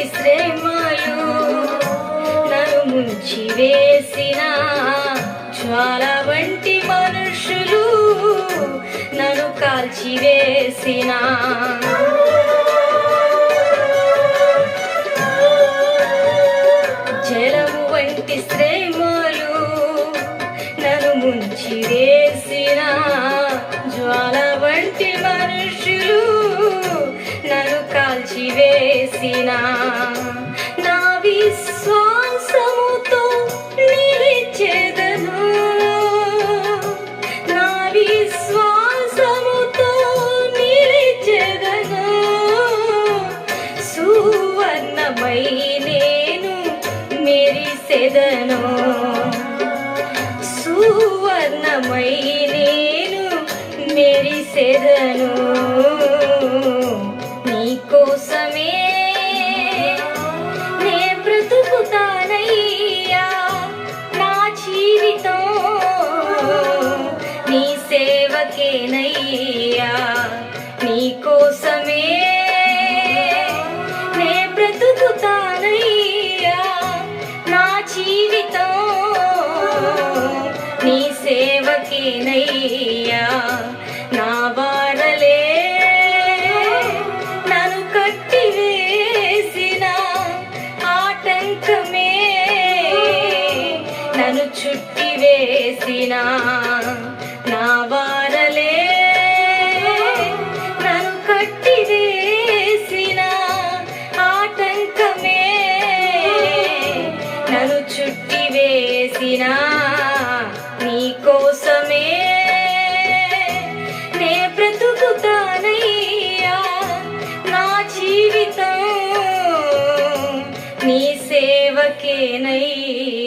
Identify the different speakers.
Speaker 1: వంటి శ్రమలు నన్ను ముంచివేసిన జ్వాల వంటి మనుషులు నన్ను కాల్చివేసిన జలము వంటి శ్రమలు నన్ను ముంచివేసిన జ్వాల వంటి మనుషులు నన్ను కాల్చివేసిన నా విశ్వాసముతో నిలిచెదను నా విశ్వాసముతో నిలిచెదను సువర్ణమై నేను మెరిసెదను సువర్ణమై నేను మెరిసెదను నీకోసమే నే బ్రతుకుతానయ్యా నా జీవితం నీ సేవకేనయ్యా నీకోసమే నే బ్రతుకుతానయ్యా నా జీవితం నీ సేవకేనయ్యా నా వారలే నన్ను కట్టివేసిన ఆటంకమే నన్ను చుట్టివేసిన నా వారలే నన్ను కట్టివేసిన ఆటంకమే నన్ను చుట్టివేసిన నీకోసమే నే బ్రతుకుతానయ్యా నా జీవితం నీ సేవకేనయ్యా